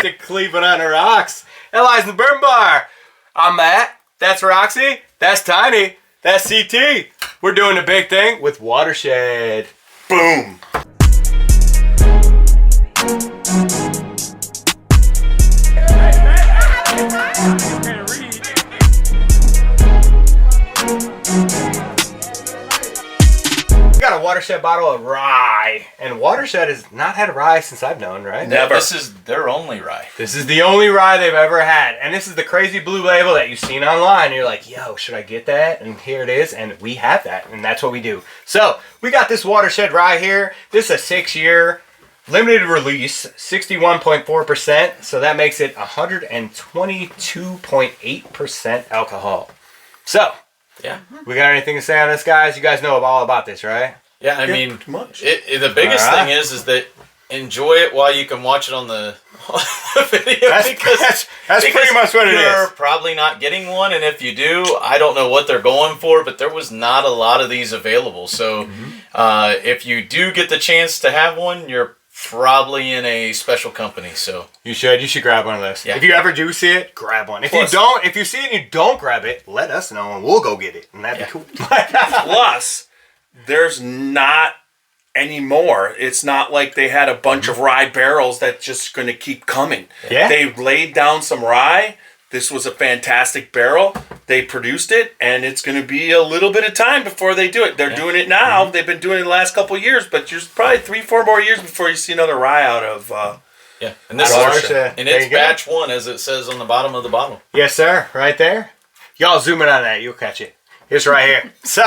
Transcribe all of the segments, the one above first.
to Cleveland on the Rocks. Eli's in the Bourbon Bar. I'm Matt. That's Roxy. That's Tiny. That's CT. We're doing a big thing with Watershed. Boom. We got a Watershed bottle of rye, and Watershed has not had rye since I've known, right? Never. This is their only rye. This is the only rye they've ever had, and this is the crazy blue label that you've seen online. And you're like, yo, should I get that? And here it is, and we have that, and that's what we do. So we got this Watershed rye here. This is a 6-year limited release, 61.4%. So that makes it 122.8% alcohol. So Yeah. we got anything to say on this, guys? You guys know all about this, right? Yeah, I mean, too much. the biggest All right. thing is that enjoy it while you can watch it on the video. That's pretty much what it You're is. probably not getting one, and if you do, I don't know what they're going for, but there was not a lot of these available. So if you do get the chance to have one, you're probably in a special company. So You should grab one of those. Yeah. If you ever do see it, grab one. If Plus- you see it and you don't grab it, let us know and we'll go get it. And that'd be cool. Plus, there's not anymore. It's not like they had a bunch of rye barrels that's just going to keep coming. Yeah. They laid down some rye. This was a fantastic barrel. They produced it, and it's going to be a little bit of time before they do it. They're doing it now. They've been doing it the last couple of years, but there's probably 3-4 more years before you see another rye out of. yeah, and this Watershed. is and There it's you go. batch 1, as it says on the bottom of the bottle. Yes, sir. Right there. Y'all zoom in on that. You'll catch it. It's right here. So,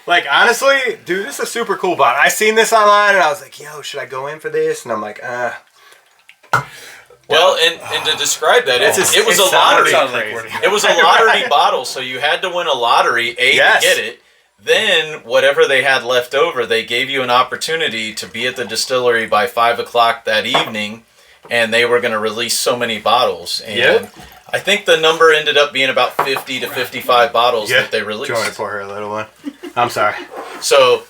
like, honestly, dude, this is a super cool bottle. I seen this online, and I was like, yo, should I go in for this? And I'm like, Well, and to describe that, it was a sounded lottery. crazy. It was a lottery bottle, so you had to win a lottery, Yes. to get it. Then, whatever they had left over, they gave you an opportunity to be at the distillery by 5 o'clock that evening, and they were going to release so many bottles. And Yep. I think the number ended up being about 50 to 55 bottles that they Do released. you want me to pour her a little one? I'm sorry. So,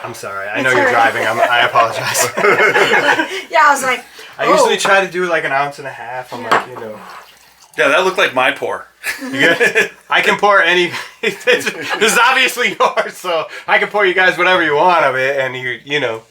I'm sorry. I know you're driving. I apologize. Yeah, I was like, I usually try to do like an ounce and a half. I'm like, Yeah, that looked like my pour. You good? I can pour any. This is obviously yours, so I can pour you guys whatever you want of it, and you know.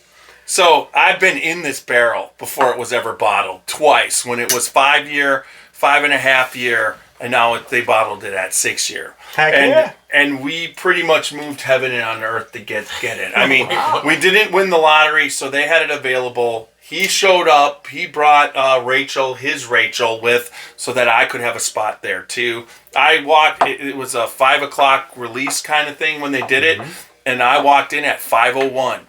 So I've been in this barrel before it was ever bottled twice. When it was 5-year, 5.5 year, and now they bottled it at 6-year. Heck and, yeah. And we pretty much moved heaven and on earth to get it. I mean, we didn't win the lottery, so they had it available. He showed up. He brought his Rachel with, so that I could have a spot there too. I walked. It was a 5 o'clock release kind of thing when they did it, and I walked in at 5:01.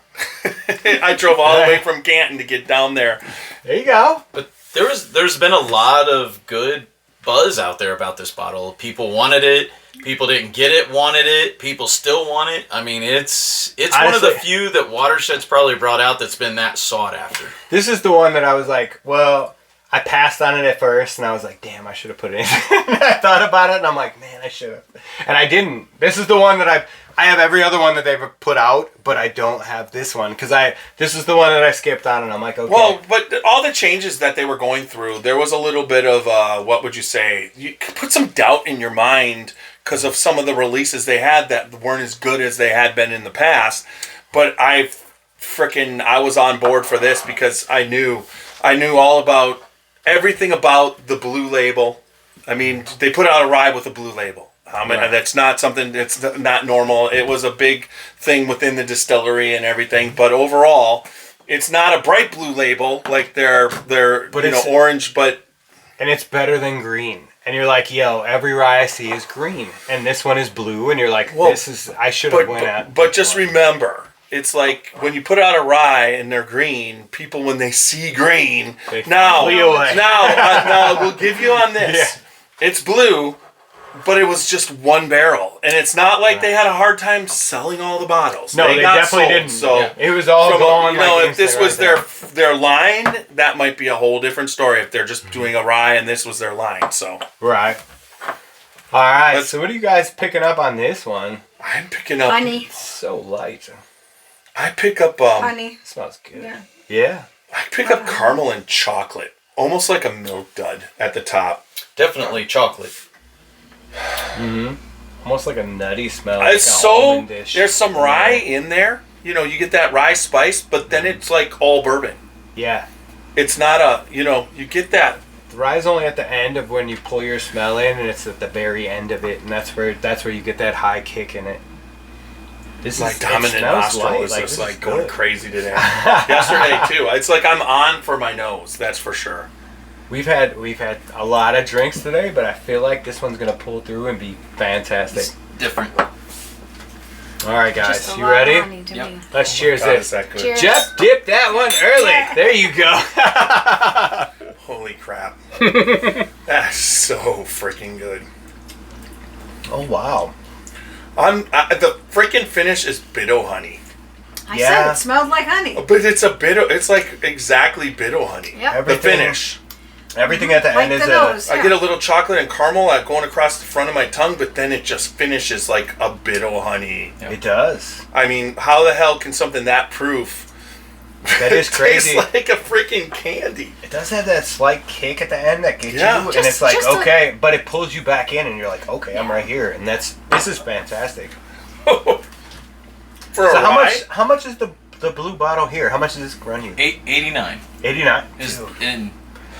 I drove all the way from Canton to get down there. There you go. but there's been a lot of good buzz out there about this bottle. People wanted it. People didn't get it, wanted it. People still want it. I mean, it's one of the Honestly, few that Watershed's probably brought out that's been that sought after. This is the one that I was like, well, I passed on it at first, and I was like, damn, I should have put it in. I thought about it, and I'm like, man, I should have. And I didn't. This is the one that I have every other one that they've put out, but I don't have this one because this is the one that I skipped on, and I'm like, okay. Well, but all the changes that they were going through, there was a little bit of what would you say? You could put some doubt in your mind because of some of the releases they had that weren't as good as they had been in the past. But I was on board for this because I knew all about everything about the blue label. I mean, they put out a rye with a blue label. Right. That's not something that's not normal. It was a big thing within the distillery and everything. But overall, it's not a bright blue label like they're orange, but and it's better than green. And you're like, yo, every rye I see is green, and this one is blue, and you're like, I should have went out. But just remember, it's like when you put out a rye and they're green, people when they see green, now we'll give you on this. Yeah. It's blue, but it was just one barrel, and it's not like they had a hard time selling all the bottles. No, they got definitely sold, didn't. So Yeah. It was all going. if this was their line, that might be a whole different story. If they're just doing a rye and this was their line, so right. All right. So what are you guys picking up on this one? I'm picking up. honey, It's so light. I pick up. honey. It smells good. Yeah. Yeah. I pick up caramel and chocolate. almost like a milk dud at the top. Definitely chocolate. Almost like a nutty smell. It's like so almondish. there's some rye in there. You know, you get that rye spice, but then it's like all bourbon. Yeah. It's not a, you know, you get that. The rye's only at the end of when you pull your smell in, and it's at the very end of it, and that's where you get that high kick in it. This My is, dominant it smells nostril light. is Like, just this like is going good. crazy today. Yesterday too. It's like I'm on for my nose. That's for sure. We've had a lot of drinks today, but I feel like this one's gonna pull through and be fantastic. It's different. All right, guys, Just a you lot of ready? honey to Yep. me. Let's cheers God, is this. that good? Cheers. Jeff dipped that one early. There you go. Holy crap. That's so freaking good. Oh wow. The freaking finish is Bitto honey. I Yeah. said it smelled like honey. But it's a Bitto, it's like exactly Bitto honey. Yep. The finish. Everything at the Like end is the nose. I get a little chocolate and caramel going across the front of my tongue, but then it just finishes like a Bitto honey. It does. I mean, how the hell can something that proof That is crazy. taste like a freaking candy? It does have that slight kick at the end that gets Yeah. you, and Just- it's like just a- okay, but it pulls you back in, and you're like, okay, I'm right here, and this is fantastic. For So a rye? how much is the blue bottle here? How much does this run you? 889 $89. is Dude, in.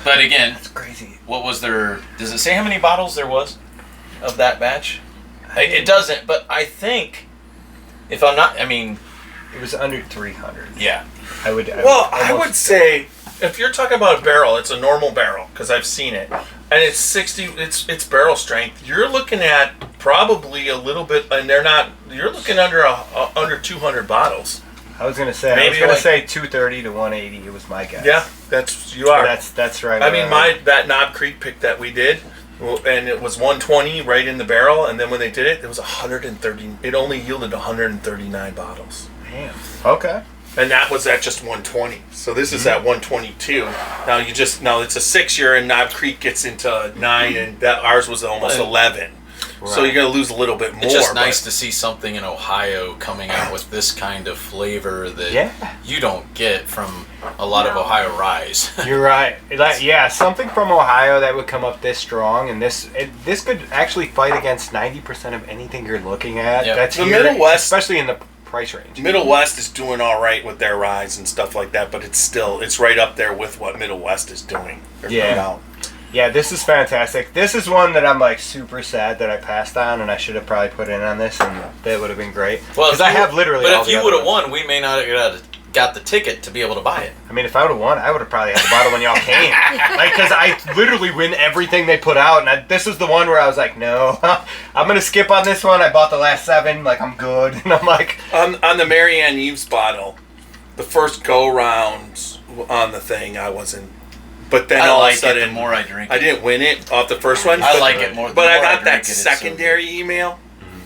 But again, that's crazy. what was there? Does it say how many bottles there was of that batch? It doesn't. But I think if I'm not, I mean, It was under 300. yeah. I would say if you're talking about a barrel, it's a normal barrel because I've seen it, and it's 60. It's barrel strength. You're looking at probably a little bit, and they're not. You're looking under under 200 bottles. I was gonna say. I Maybe was gonna like- say 230 to 180. It was my guess. Yeah, you are. That's right. I mean, that Knob Creek pick that we did, and it was 120 right in the barrel, and then when they did it, it was 130. It only yielded 139 bottles, Damn. Okay. and that was at just 120. So this is at 122. Now it's a 6-year, and Knob Creek gets into 9, and that ours was almost 11. So Right. you're gonna lose a little bit more. It's just nice but- to see something in Ohio coming out with this kind of flavor that Yeah. you don't get from a lot of No. Ohio ryes. You're right. Yeah, something from Ohio that would come up this strong, and this could actually fight against 90% of anything you're looking at. Yeah. That's The here, Middle West- especially in the price range. Middle West is doing all right with their ryes and stuff like that, but it's right up there with what Middle West is doing. They're Yeah. coming out. Yeah, this is fantastic. This is one that I'm like super sad that I passed on, and I should have probably put in on this, and that would have been great. Well, Because I have literally. But all if the you other would have ones. won, we may not have got the ticket to be able to buy it. I mean, if I would have won, I would have probably had the bottle when y'all came. Like, because I literally win everything they put out, and this was the one where I was like, no, I'm gonna skip on this one. I bought the last 7, like I'm good, and I'm like, On the Marianne Eves bottle, the first go rounds on the thing, I wasn't. But then I all like of a sudden, it the more I drink I it. didn't win it off the first one. I but- like it more. The But I more got drink that it, it's so secondary email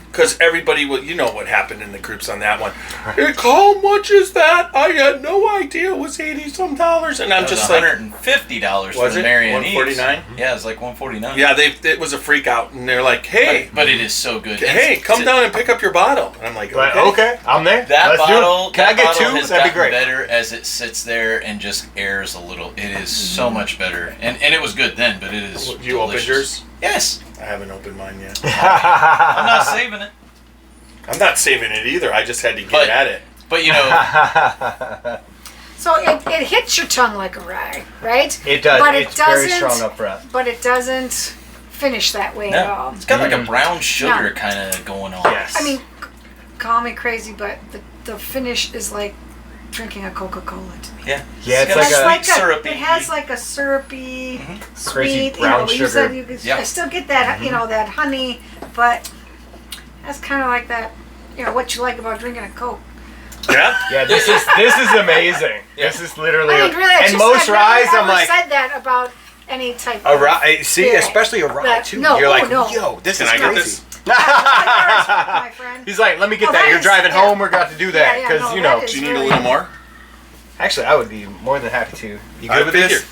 because everybody will. You know what happened in the groups on that one. How much is that? I had no idea it was $80-some, and I'm It was just like, $150 for Was the it? Marianne Eves. $149? Yeah, it's like $149. yeah, it was a freak out, and they're like, hey, but it is so good. hey, It's- come down and pick up your bottle. And I'm like, but, okay. okay, I'm there. That Let's do it. bottle, Can I that get bottle 2? has That'd be gotten great. better as it sits there and just airs a little. It is so much better, and it was good then, but it is. You opened delicious. yours? Yes, I haven't opened mine yet. I'm not saving it, I'm not saving it either. I just had to get But- at it. but you know, So it hits your tongue like a rye, right? It does. But It's it doesn't, very strong up front. But it doesn't finish that way at all. it's got like a brown sugar kind of going on. Yes. I mean, call me crazy, but the finish is like drinking a Coca-Cola to me. Yeah, Yeah, it's got like a a- sweet syrupy. It has like a syrupy, Crazy sweet, brown you sugar. said you could, Yeah. I still get that, that honey, but that's kind of like that, what you like about drinking a Coke. Yeah? Yeah, this is amazing. Yeah. This is literally. I mean, really, and most ryes, I'm like said that about any type a of rye. See, Yeah. especially a rye That- too. no, You're oh, like, no. yo, this Can is I get crazy. this? my friend. He's like, let me get Oh, that. that You're is- driving yeah. home. We're got to do that Yeah, because no, you that know. is- Do you need a really- little more? Actually, I would be more than happy to. You I good with this? figured.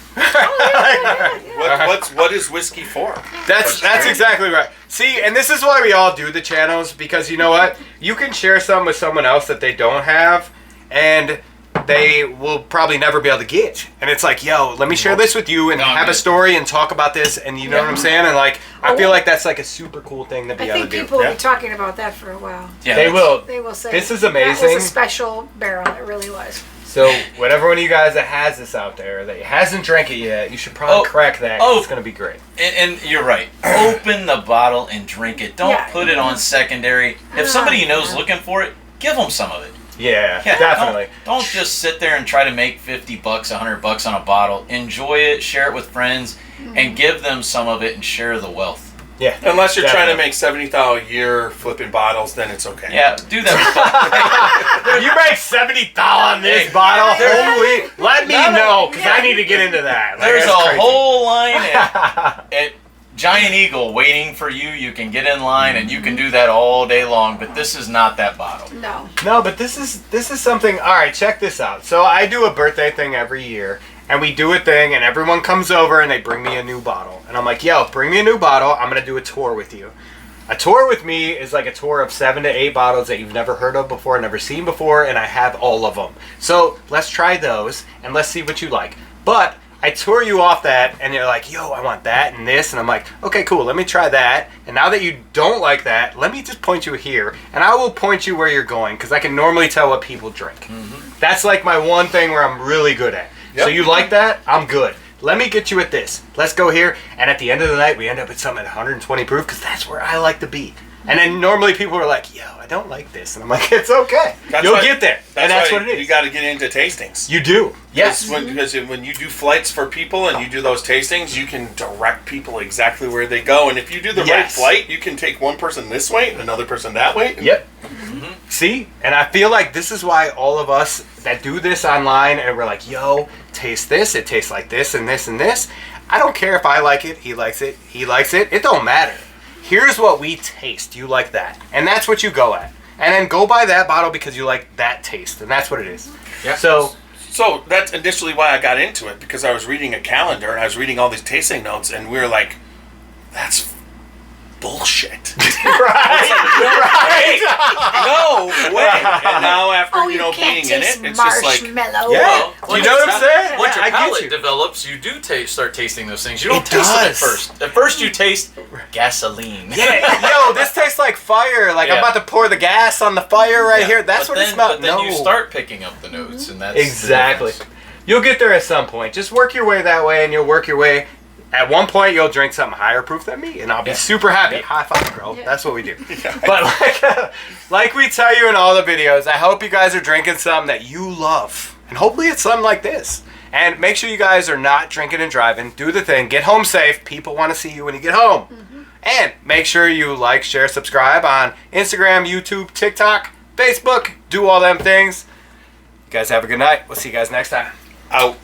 What is whiskey for? That's exactly right. See, and this is why we all do the channels, because you know what? You can share some with someone else that they don't have, and they will probably never be able to get. And it's like, yo, let me share this with you and have a story and talk about this, and you know what I'm saying? And like, I feel like that's like a super cool thing to be able to do. I think people will be talking about that for a while. Yeah, They will. They will say, This is that amazing. was a special barrel. It really was. So, whatever one of you guys that has this out there that hasn't drank it yet, you should probably crack that. It's going to be great. And you're right. Open the bottle and drink it. Don't put it on secondary. If somebody you know is looking for it, give them some of it. Yeah, definitely. Don't just sit there and try to make $50, $100 on a bottle. Enjoy it, share it with friends, and give them some of it and share the wealth. Yeah. Unless you're trying to make $70,000 a year flipping bottles, then it's okay. Yeah, do that. You make $70 on this bottle? Holy, let me know, because I need to get into that. There's a whole line at Giant Eagle waiting for you. You can get in line, and you can do that all day long, but this is not that bottle. No, but this is something. All right, check this out. So I do a birthday thing every year, and we do a thing, and everyone comes over, and they bring me a new bottle. And I'm like, yo, bring me a new bottle. I'm going to do a tour with you. A tour with me is like a tour of 7 to 8 bottles that you've never heard of before, never seen before, and I have all of them. So let's try those, and let's see what you like. But I tour you off that, and you're like, yo, I want that and this. And I'm like, okay, cool, let me try that. And now that you don't like that, let me just point you here. And I will point you where you're going, because I can normally tell what people drink. Mm-hmm. That's like my one thing where I'm really good at. Yep. So you like that? I'm good. Let me get you at this. Let's go here. And at the end of the night, we end up at something at 120 proof, because that's where I like to be. And then normally people are like, yo, I don't like this. And I'm like, it's okay. You'll get there. That's what it is. You got to get into tastings. You do. Yes. Because when you do flights for people and you do those tastings, you can direct people exactly where they go. And if you do the right flight, you can take one person this way and another person that way. Yep. Mm-hmm. See? And I feel like this is why all of us that do this online and we're like, yo, taste this. It tastes like this and this and this. I don't care if I like it, he likes it, he likes it. It don't matter. Here's what we taste. You like that. And that's what you go at. And then go buy that bottle because you like that taste. And that's what it is. Yeah. So that's initially why I got into it, because I was reading a calendar and I was reading all these tasting notes, and we were like, that's bullshit. Right. No way. And now after being in it, it's just like yeah. You know what I'm saying? Once your I palate get you. develops, you do start tasting those things. You don't taste them at first. At first, you taste gasoline. Yeah, yo, this tastes like fire. Like I'm about to pour the gas on the fire right here. That's what it smells. But then you start picking up the notes, and that's exactly. You'll get there at some point. Just work your way that way, and you'll work your way. At one point, you'll drink something higher proof than me, and I'll be super happy. High five, girl. Yeah. That's what we do. But like we tell you in all the videos, I hope you guys are drinking something that you love. And hopefully it's something like this. And make sure you guys are not drinking and driving. Do the thing. Get home safe. People want to see you when you get home. Mm-hmm. And make sure you like, share, subscribe on Instagram, YouTube, TikTok, Facebook. Do all them things. You guys have a good night. We'll see you guys next time. Out.